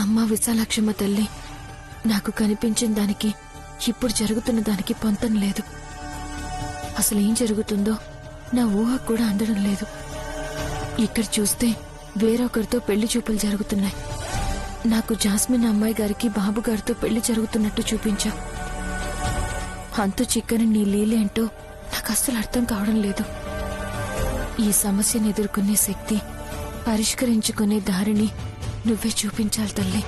అమ్మా విశాలాక్షమ్మ తల్లి, నాకు కనిపించిన దానికి ఇప్పుడు జరుగుతున్న దానికి పొంతం లేదు. అసలేం జరుగుతుందో నా ఊహ కూడా అందడం లేదు. ఇక్కడ చూస్తే వేరొకరితో పెళ్లి చూపులు జరుగుతున్నాయి. నాకు జాస్మిన్ అమ్మాయి గారికి బాబు గారితో పెళ్లి జరుగుతున్నట్టు చూపించా. అంతు చిక్కని నీ లీలేంటో నాకు అస్సలు అర్థం కావడం లేదు. ఈ సమస్యను ఎదుర్కొనే శక్తి, పరిష్కరించుకునే దారిని నువ్వే చూపించాలి తల్లి.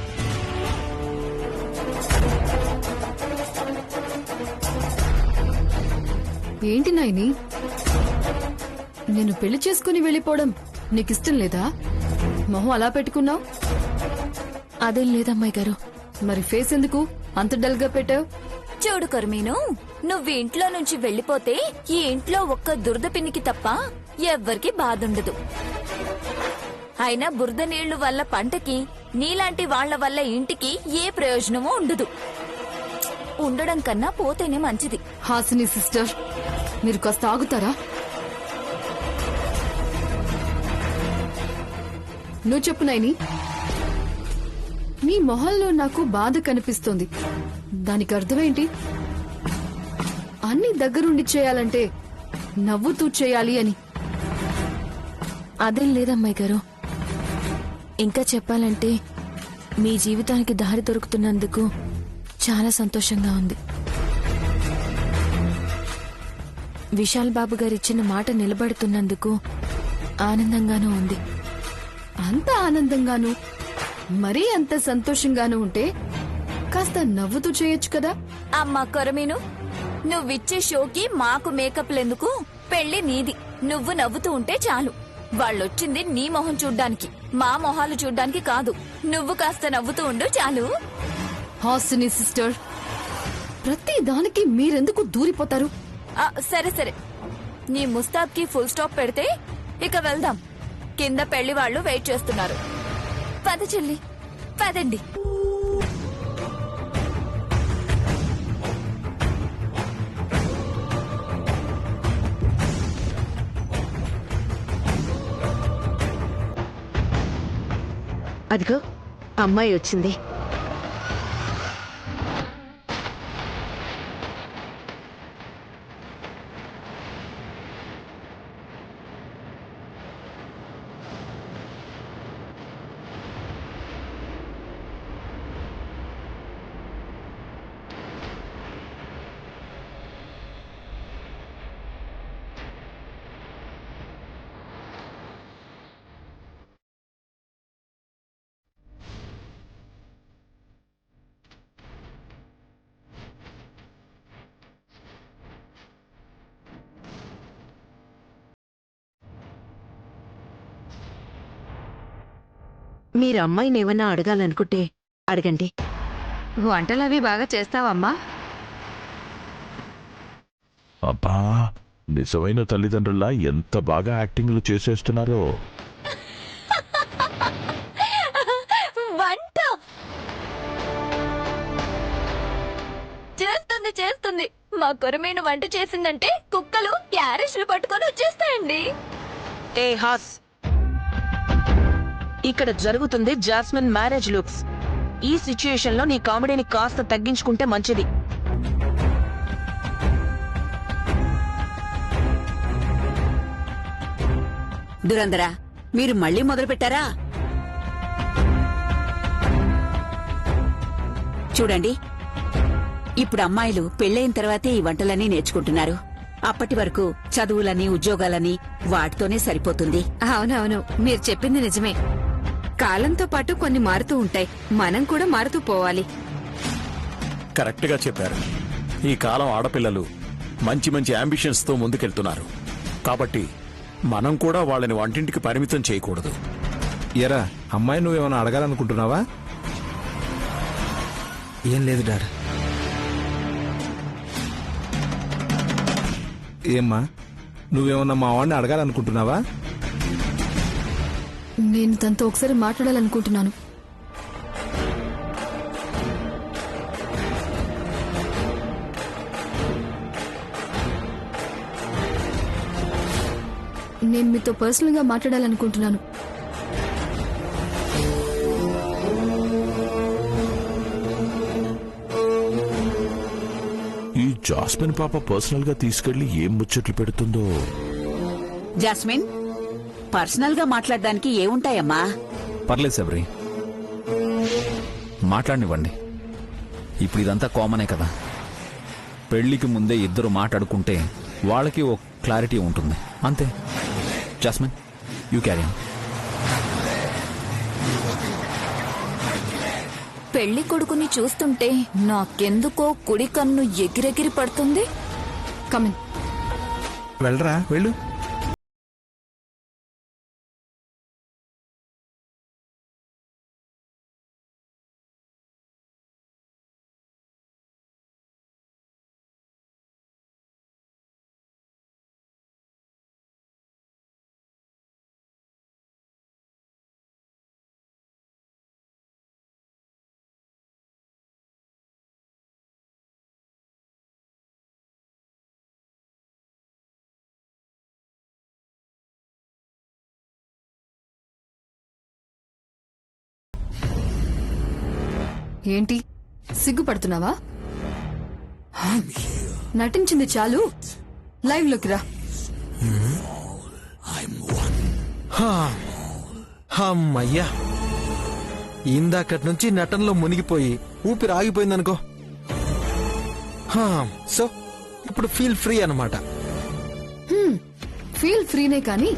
ఏంటి నాయని, నేను పెళ్లి చేసుకుని వెళ్ళిపోవడం నీకిష్టం లేదా? మొహం అలా పెట్టుకున్నావు. అదేం లేదమ్మాయి గారు. మరి ఫేస్ ఎందుకు అంత డల్ గా పెట్టావు? చూడు కొరమీను, నువ్వు ఇంట్లో నుంచి వెళ్లిపోతే ఈ ఇంట్లో ఒక్క దురద పిన్నికి తప్ప ఎవ్వరికి బాధుండదు. అయినా బురద నీళ్లు వల్ల పంటకి, నీలాంటి వాళ్ల వల్ల ఇంటికి ఏ ప్రయోజనమూ ఉండదు. ఉండడం కన్నా పోతేనే మంచిది. హాసిని సిస్టర్, మీరు కాస్త ఆగుతారా? నువ్వు చెప్పు నాయని. నీ మొహంలో నాకు బాధ కనిపిస్తోంది. దానికి అర్థమేంటి? అన్ని దగ్గరుండి చేయాలంటే నవ్వుతూ చేయాలి అని. అదేం లేదమ్మాయి గారు. ఇంకా చెప్పాలంటే మీ జీవితానికి దారి దొరుకుతున్నందుకు చాలా సంతోషంగా ఉంది. విశాల్ బాబు గారు ఇచ్చిన మాట నిలబడుతున్నందుకు ఆనందంగానూ ఉంది. అంత ఆనందంగాను, మరీ అంత సంతోషంగాను ఉంటే కాస్త నవ్వుతూ చేయొచ్చు కదా. అమ్మా కొరమీను, నువ్విచ్చే షోకి మాకు మేకప్లెందుకు? పెళ్లి నీది, నువ్వు నవ్వుతూ ఉంటే చాలు. వాళ్ళొచ్చింది నీ మొహం చూడ్డానికి, మా మొహాలు చూడ్డానికి కాదు. నువ్వు కాస్త నవ్వుతూ ఉండు చాలు. హాసిని సిస్టర్, ప్రతి దానికి మీరెందుకు దూరిపోతారు? సరే సరే, నీ ముస్తాబ్కి ఫుల్ స్టాప్ పెడితే ఇక వెళ్దాం. కింద పెళ్లి వాళ్ళు వెయిట్ చేస్తున్నారు. పద చెల్లి, పదండి. అదిగో అమ్మాయి వచ్చింది. మీరు అమ్మాయిని ఏమన్నా అడగాలనుకుంటే అడగండి. వంటలవి బాగా చేస్తావమ్మా? అబ్బా, నిజమైన తల్లిదండ్రుల్లా ఎంత బాగా యాక్టింగ్లు చేసేస్తున్నారో. వంట చేస్తుంది. మా కొరమీను వంట చేసిందంటే కుక్కలు క్యారెట్లు పట్టుకొని వచ్చేస్తాయండి. ఏ హాస్, ఇక్కడ జరుగుతుంది జాస్మిన్ మ్యారేజ్ లుక్స్. ఈ సిచ్యుయేషన్ లో నీ కామెడీని కాస్త తగ్గించుకుంటే మంచిది. దురందరా, మీరు మళ్ళీ మొదలు పెట్టారా? చూడండి, ఇప్పుడు అమ్మాయిలు పెళ్లైన తర్వాతే ఈ వంటలన్నీ నేర్చుకుంటున్నారు. అప్పటి వరకు చదువులని, ఉద్యోగాలని వాటితోనే సరిపోతుంది. అవునవును, మీరు చెప్పింది నిజమే. కాలంతో పాటు కొన్ని మారుతూ ఉంటాయి, మనం కూడా మారుతూ పోవాలి. కరెక్ట్ గా చెప్పారు. ఈ కాలం ఆడపిల్లలు మంచి మంచి అంబిషన్స్ తో ముందుకెళ్తున్నారు. కాబట్టి మనం కూడా వాళ్ళని వంటింటికి పరిమితం చేయకూడదు. ఎరా అమ్మాయి, నువ్వేమైనా అడగాలనుకుంటున్నావా? ఏం లేదు డాడ్. ఏమ్మా, నువ్వేమన్నా మా వాడిని అడగాలనుకుంటున్నావా? నేను తనతో ఒకసారి మాట్లాడాలనుకుంటున్నాను. నేను మీతో పర్సనల్ గా మాట్లాడాలనుకుంటున్నాను. జాస్మిన్ పాప పర్సనల్ గా తీసుకెళ్లి ఏం ముచ్చట్లు పెడుతుందో. జాస్మిన్, పర్సనల్ గా మాట్లాడడానికి ఏముంటాయమ్మా? పర్లేదు శబరి, మాట్లాడనివ్వండి. ఇప్పుడు ఇదంతా కామనే కదా. పెళ్లికి ముందే ఇద్దరు మాట్లాడుకుంటే వాళ్ళకి ఒక క్లారిటీ ఉంటుంది, అంతే. Jasmine, you carry on. పెళ్లి కొడుకుని చూస్తుంటే నాకెందుకో కుడి కన్ను ఎగిరెగిరి పడుతుంది. కమిన్. వెళ్ళరా వెళ్ళు. ఏంటి సిగ్గుపడుతున్నావా? నటించింది చాలు, లైవ్ లోకి రా. అమ్మయ్యా, ఇందాకటి నుంచి నటనలో మునిగిపోయి ఊపిరి ఆగిపోయిందనుకో. సో ఇప్పుడు ఫీల్ ఫ్రీ అన్నమాట. ఫీల్ ఫ్రీనే కానీ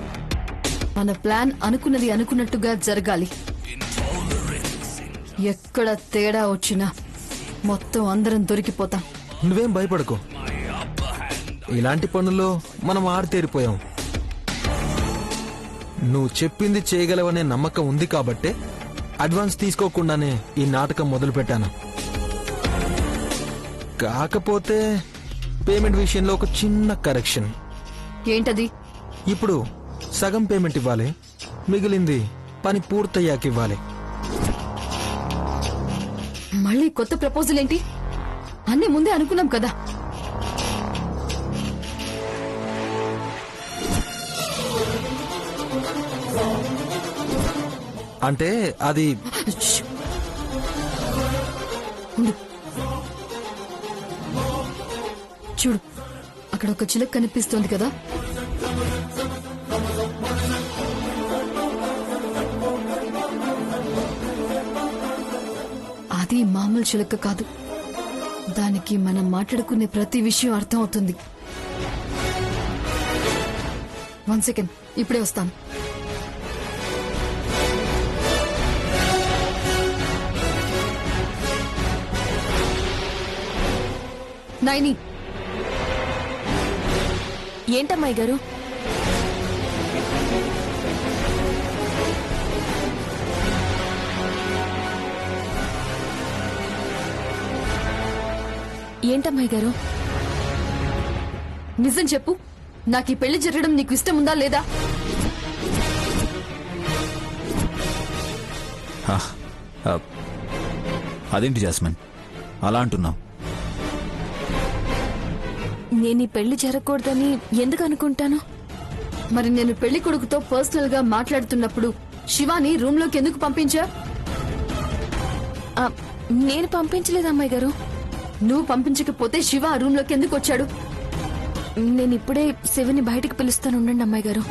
మన ప్లాన్ అనుకున్నది అనుకున్నట్టుగా జరగాలి. ఎక్కడ తేడా వచ్చినా మొత్తం అందరం దొరికిపోతాం. నువ్వేం భయపడకు, ఇలాంటి పనుల్లో మనం ఆరితేరిపోయాం. నువ్వు చెప్పింది చేయగలవనే నమ్మకం ఉంది కాబట్టే అడ్వాన్స్ తీసుకోకుండానే ఈ నాటకం మొదలు పెట్టాను. కాకపోతే పేమెంట్ విషయంలో ఒక చిన్న కరెక్షన్. ఏంటది? ఇప్పుడు సగం పేమెంట్ ఇవ్వాలి, మిగిలింది పని పూర్తయ్యాక ఇవ్వాలి. మళ్ళీ కొత్త ప్రపోజల్ ఏంటి? అన్నీ ముందే అనుకున్నాం కదా. అంటే అది ఉండు. చూడు, అక్కడ ఒక చిలక కనిపిస్తోంది కదా. అది మామూలు చిలక కాదు. దానికి మనం మాట్లాడుకునే ప్రతి విషయం అర్థం అవుతుంది. 1 సెకండ్, ఇప్పుడే వస్తాను. నైని, ఏంటమ్మాయి గారు? ఏంటమ్మాయి గారు? నిజం చెప్పు, నాకు ఈ పెళ్లి జరగడం నీకు ఇష్టం ఉందా లేదా? అదేంటి జాస్మిన్ అలా అంటున్నావు? నేను ఈ పెళ్లి జరగకూడదని ఎందుకు అనుకుంటాను? మరి నేను పెళ్లి కొడుకుతో పర్సనల్ గా మాట్లాడుతున్నప్పుడు శివాని రూమ్ లోకి ఎందుకు పంపించా? నేను పంపించలేదు అమ్మాయి గారు. నువ్వు పంపించకపోతే శివ ఆ రూమ్ లోకి ఎందుకు వచ్చాడు? నేను ఇప్పుడే శివని బయటకు పిలుస్తాను, ఉండండి అమ్మాయి గారు.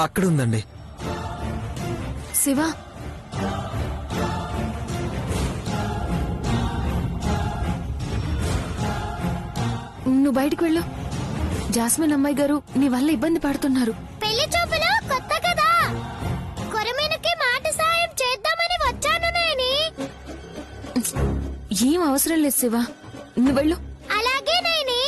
అక్కడ ఉందండి. శివ, నువ్వు బయటకు వెళ్ళు. జాస్మిన్ అమ్మాయి గారు నీ వల్ల ఇబ్బంది పడుతున్నారు. పెళ్లి చూపులు కొత్త కదా, కొరమీనకి మాట సాయం చేద్దామని వచ్చాను నేని. ఏం అవసరం లేదు శివ, నువ్వు వెళ్ళు. అలాగే నేని.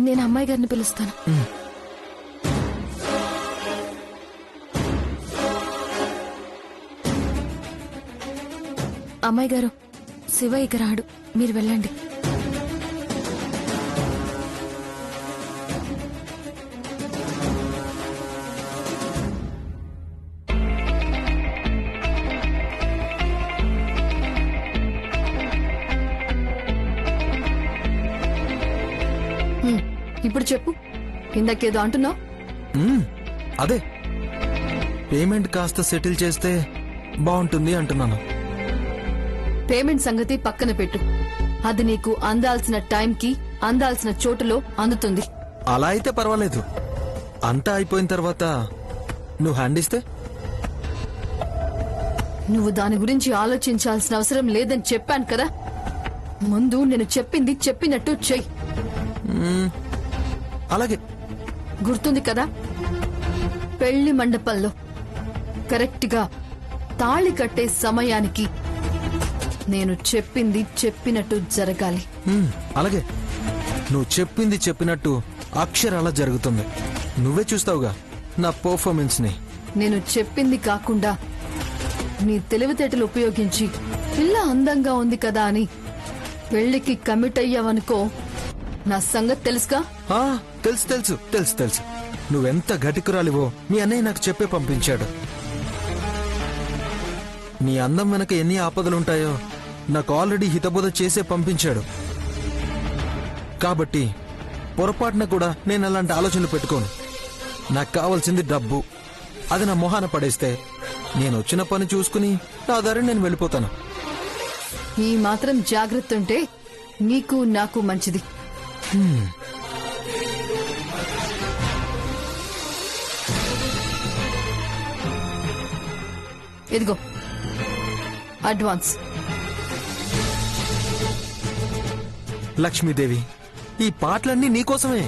నేను అమ్మాయి గారిని పిలుస్తాను. అమ్మాయి గారు, శివ ఇక రాడు, మీరు వెళ్ళండి. ఇప్పుడు చెప్పు, ఇందాకేదో అంటున్నావు. అదే పేమెంట్ కాస్త సెటిల్ చేస్తే బాగుంటుంది అంటున్నాను. పేమెంట్ సంగతి పక్కన పెట్టు. అది నీకు అందాల్సిన టైంకి అందాల్సిన చోటులో అందుతుంది. అలా అయితే పర్వాలేదు. అంతా అయిపోయిన తర్వాత నువ్వు హ్యాండ్ ఇస్తే? నువ్వు దాని గురించి ఆలోచించాల్సిన అవసరం లేదని చెప్పాను కదా. ముందు నేను చెప్పింది చెప్పినట్టు చెయ్యి. అలాగే. గుర్తుంది కదా, పెళ్లి మండపంలో కరెక్ట్ గా తాళి కట్టే సమయానికి నేను చెప్పింది చెప్పినట్టు జరగాలి. అలాగే. నువ్వు చెప్పింది చెప్పినట్టు అక్షరాల జరుగుతుంది. నువ్వే చూస్తావుగా నా పర్ఫార్మెన్స్ ని. నేను చెప్పింది కాకుండా నీ తెలివితేటలు ఉపయోగించి పిల్ల అందంగా ఉంది కదా అని పెళ్లికి కమిట్ అయ్యావనుకో, నా సంగతి తెలుసుగా. తెలుసు తెలుసు తెలుసు తెలుసు. నువ్వెంత ఘటికురాలివో మీ అన్నయ్య నాకు చెప్పే పంపించాడు. నీ అందం వెనక ఎన్ని ఆపదలుంటాయో నాకు ఆల్రెడీ హితబోధ చేసే పంపించాడు. కాబట్టి పొరపాటున కూడా నేను అలాంటి ఆలోచనలు పెట్టుకోను. నాకు కావాల్సింది డబ్బు. అది నా మొహాన పడేస్తే నేను వచ్చిన పని చూసుకుని నా దారి నేను వెళ్ళిపోతాను. ఈ మాత్రం జాగ్రత్త ఉంటే నీకు నాకు మంచిది. ఇదిగో అడ్వాన్స్. లక్ష్మీదేవి, ఈ పాటలన్నీ నీకోసమే.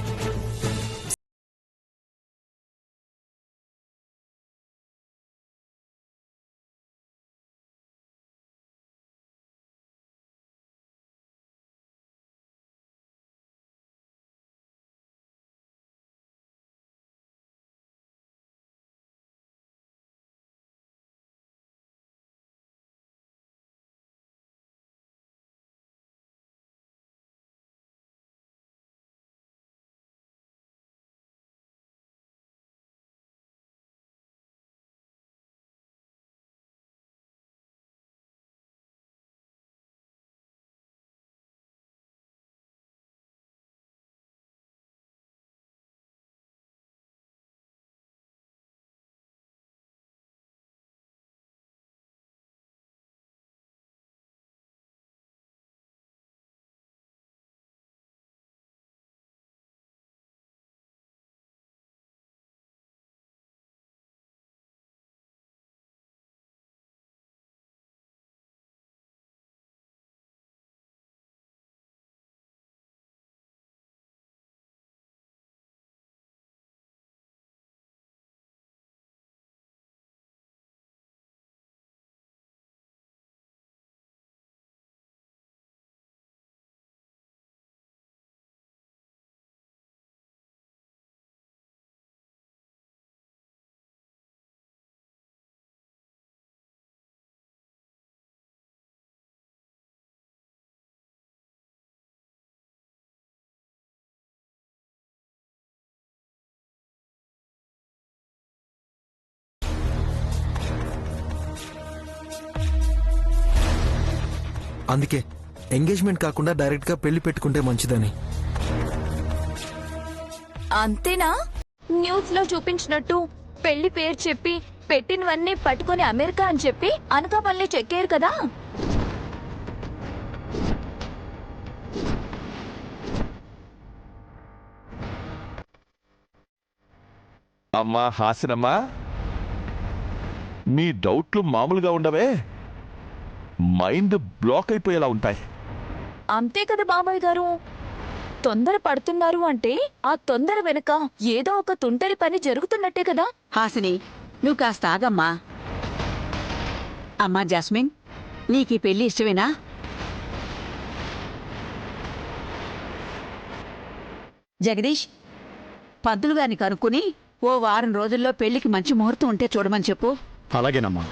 అందుకే ఎంగేజ్మెంట్ కాకుండా డైరెక్ట్ గా పెళ్లి పెట్టుకుంటే మంచిదని. అంతేనా? న్యూస్ లో చూపించినట్టు పెళ్లి పేరు చెప్పి పెట్టినవన్నీ పట్టుకుని అమెరికా అని చెప్పి అనకాపల్లి చెక్కారు కదా. అమ్మా హాసినమ్మా, నీ డౌట్లు మామూలుగా ఉండవే, మైండ్ బ్లాక్ అయిపోయేలా ఉంటాయి. అంతే కదా బాబాయ్ గారు. తొందర పడుతున్నారు అంటే ఆ తొందర వెనుక ఏదో ఒక తుంటరి పని జరుగుతున్నట్టే కదా. హాసిని, నువ్వు కాస్త ఆగమ్మా. అమ్మా జాస్మిన్, నీకీ పెళ్లి ఇష్టమేనా? జగదీష్, పంతులు గారిని కనుక్కుని ఓ వారం రోజుల్లో పెళ్లికి మంచి ముహూర్తం ఉంటే చూడమని చెప్పు. అలాగేనమ్మా.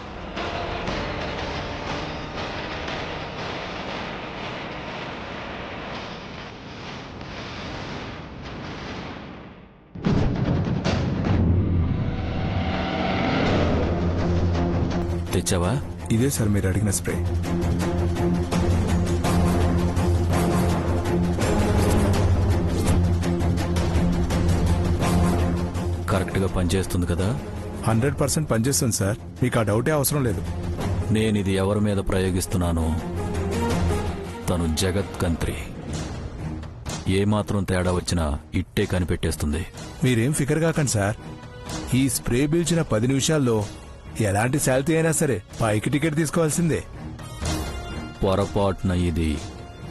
తెచ్చావా? ఇదే సార్ మీరు అడిగిన స్ప్రే. గా పనిచేస్తుంది కదా? 100% పనిచేస్తుంది సార్, మీకు ఆ డౌటే అవసరం లేదు. నేనిది ఎవరి మీద ప్రయోగిస్తున్నాను? తను జగత్ కంత్రి. ఏమాత్రం తేడా వచ్చినా ఇట్టే కనిపెట్టేస్తుంది. మీరేం ఫికర్ కాకండి సార్, ఈ స్ప్రే పీల్చిన 10 నిమిషాల్లో ఎలాంటి శాలరీ అయినా సరే పైకి టికెట్ తీసుకోవాల్సిందే. పొరపాటున ఇది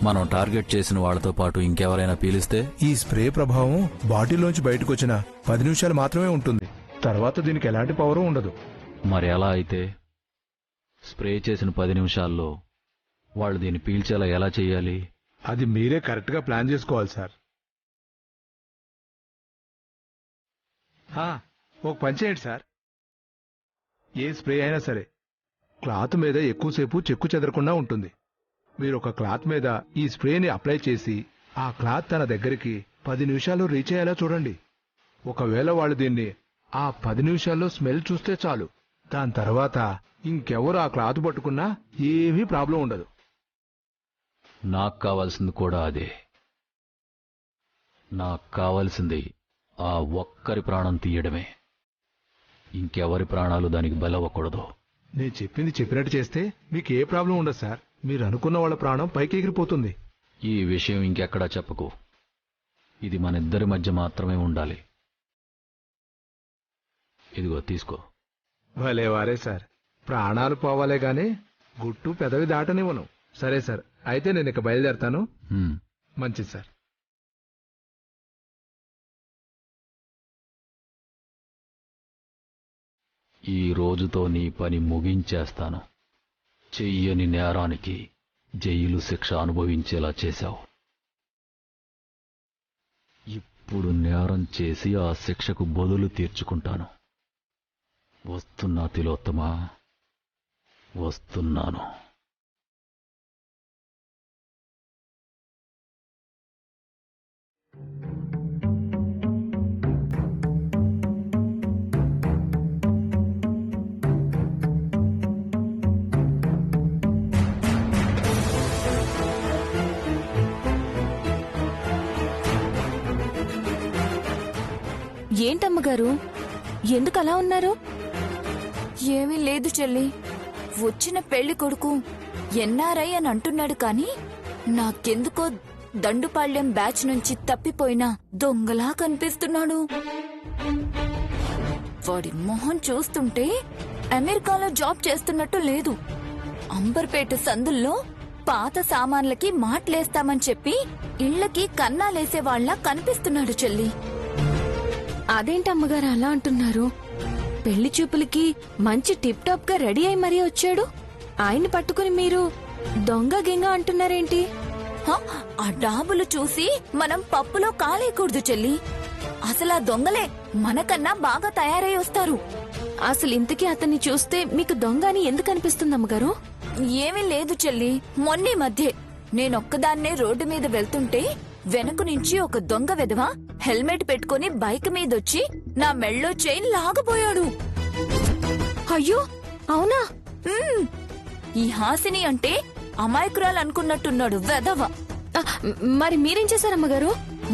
మనం టార్గెట్ చేసిన వాళ్ళతో పాటు ఇంకెవరైనా పీలిస్తే? ఈ స్ప్రే ప్రభావం బాటిల్లోంచి బయటకు వచ్చిన 10 నిమిషాలు మాత్రమే ఉంటుంది, తర్వాత దీనికి ఎలాంటి పవర్ ఉండదు. మరి ఎలా అయితే స్ప్రే చేసిన 10 నిమిషాల్లో వాళ్ళు దీన్ని పీల్చేలా ఎలా చెయ్యాలి? అది మీరే కరెక్ట్ గా ప్లాన్ చేసుకోవాలి సార్. ఒక పని చేయండి సార్, ఏ స్ప్రే అయినా సరే క్లాత్ మీద ఎక్కువసేపు చెక్కు చెదరకుండా ఉంటుంది. మీరు ఒక క్లాత్ మీద ఈ స్ప్రేని అప్లై చేసి ఆ క్లాత్ తన దగ్గరికి 10 నిమిషాల్లో రీచ్ అయ్యేలా చూడండి. ఒకవేళ వాళ్ళు దీన్ని ఆ 10 నిమిషాల్లో స్మెల్ చూస్తే చాలు, దాని తర్వాత ఇంకెవరు ఆ క్లాత్ పట్టుకున్నా ఏమీ ప్రాబ్లం ఉండదు. నాకు కావాల్సింది కూడా అదే. నాకు కావాల్సింది ఆ ఒక్కరి ప్రాణం తీయడమే. ఇంకెవరి ప్రాణాలు దానికి బలవ్వకూడదు. నేను చెప్పింది చెప్పినట్టు చేస్తే మీకు ఏ ప్రాబ్లం ఉండదు సార్. మీరు అనుకున్న వాళ్ళ ప్రాణం పైకి ఎగిరిపోతుంది. ఈ విషయం ఇంకెక్కడా చెప్పకు. ఇది మన ఇద్దరి మధ్య మాత్రమే ఉండాలి. ఇదిగో తీసుకో. భలేవారే సార్, ప్రాణాలు పోవాలే గాని గుట్టు పెదవి దాటనివ్వను. సరే సార్, అయితే నేను ఇక బయలుదేరతాను. మంచిది సార్. ఈ రోజుతో నీ పని ముగించేస్తాను. చెయ్యని నేరానికి జైలు శిక్ష అనుభవించేలా చేశావు. ఇప్పుడు నేరం చేసి ఆ శిక్షకు బదులు తీర్చుకుంటాను. వస్తున్నా తిలోత్తమా, వస్తున్నాను. ఏంటమ్మగారు, ఎందుకు అలా ఉన్నారు? ఏమీ లేదు చెల్లి. వచ్చిన పెళ్లి కొడుకు ఎన్ఆర్ఐ అని అంటున్నాడు కాని నాకెందుకో దండుపాళ్యం బ్యాచ్ నుంచి తప్పిపోయిన దొంగలా కనిపిస్తున్నాడు. వాడి మొహం చూస్తుంటే అమెరికాలో జాబ్ చేస్తున్నట్టు లేదు. అంబర్పేట సందుల్లో పాత సామాన్లకి మాట్లేస్తామని చెప్పి ఇళ్లకి కన్నాలేసేవాళ్లా కనిపిస్తున్నాడు చెల్లి. అదేంటమ్మగారు అలా అంటున్నారు? పెళ్లి చూపులకి మంచి టిప్ టాప్ గా రెడీ అయి మరీ వచ్చాడు. ఆయన్ని పట్టుకుని మీరు దొంగ గింగ అంటున్నారేంటి? ఆ డాబులు చూసి మనం పప్పులో కాలేయకూడదు చెల్లి. అసలు ఆ దొంగలే మనకన్నా బాగా తయారై వస్తారు. అసలు ఇంతకీ అతన్ని చూస్తే మీకు దొంగ అని ఎందుకు అనిపిస్తుంది అమ్మగారు? ఏమీ లేదు చెల్లి. మొన్నీ మధ్య నేనొక్కదాన్నే రోడ్డు మీద వెళ్తుంటే వెనక నుంచి ఒక దొంగ వెధవ హెల్మెట్ పెట్టుకుని బైక్ మీదొచ్చి నా మెళ్ళో చైన్ లాగబోయాడు. అయ్యో అవునా? ఈ హాసిని అంటే అమాయకురాలు అనుకున్నట్టున్నాడు వెధవ. మరి మీరేం చేశారమ్మగారు?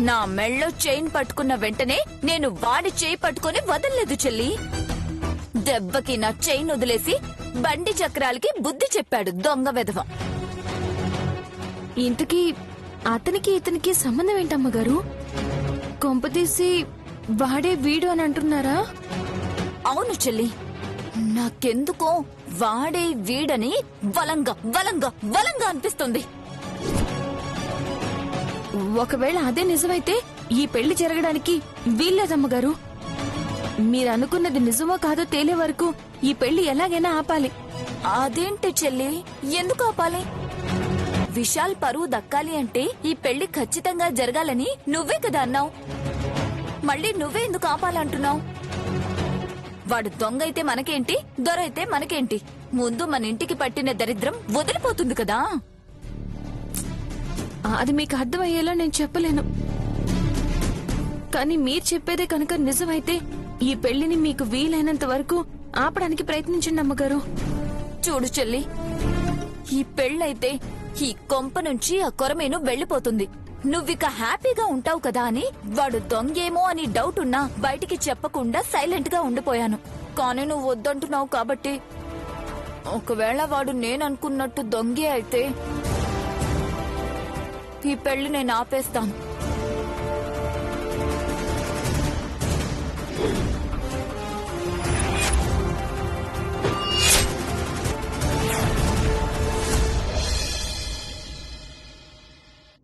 నా మెళ్ళో చైన్ పట్టుకున్న వెంటనే నేను వాడి చేయి పట్టుకుని వదల్లేదు చెల్లి. దెబ్బకి నా చైన్ వదిలేసి బండి చక్రాలకి బుద్ధి చెప్పాడు దొంగ వెధవ. ఇంతకీ అతనికి ఇతనికి సంబంధం ఏంటమ్మగారు? కొంపతీసి వాడే వీడు అని అంటున్నారా? అవును చెల్లి, నాకెందుకో వాడే వీడని వలంగా వలంగా వలంగా అనిపిస్తుంది. ఒకవేళ అదే నిజమైతే ఈ పెళ్లి జరగడానికి వీల్లేదమ్మగారు. మీరనుకున్నది నిజమో కాదో తేలే వరకు ఈ పెళ్లి ఎలాగైనా ఆపాలి. అదేంటి చెల్లి, ఎందుకు ఆపాలి? విశాల్ పరువు దక్కాలి అంటే ఈ పెళ్లి ఖచ్చితంగా జరగాలని నువ్వే కదా అన్నావు. మళ్ళీ నువ్వే ఎందుకు ఆపాలంటున్నావు? వాడు దొంగ అయితే మనకేంటి, దొరైతే మనకేంటి? ముందు మన ఇంటికి పట్టిన దరిద్రం వదిలిపోతుంది కదా. అది మీకు అర్థమయ్యేలా నేను చెప్పలేను. కానీ మీరు చెప్పేదే కనుక నిజమైతే ఈ పెళ్లిని మీకు వీలైనంత వరకు ఆపడానికి ప్రయత్నించండి అమ్మగారు. చూడు చెల్లి, ఈ పెళ్ళైతే ఈ కొంప నుంచి ఆ కొరమేను వెళ్లిపోతుంది. నువ్విక హ్యాపీగా ఉంటావు కదా అని వాడు దొంగేమో అని డౌట్ ఉన్నా బయటికి చెప్పకుండా సైలెంట్ గా ఉండిపోయాను. కానీ నువ్వు వద్దంటున్నావు కాబట్టి ఒకవేళ వాడు నేననుకున్నట్టు దొంగే అయితే ఈ పెళ్లి నేను ఆపేస్తాను.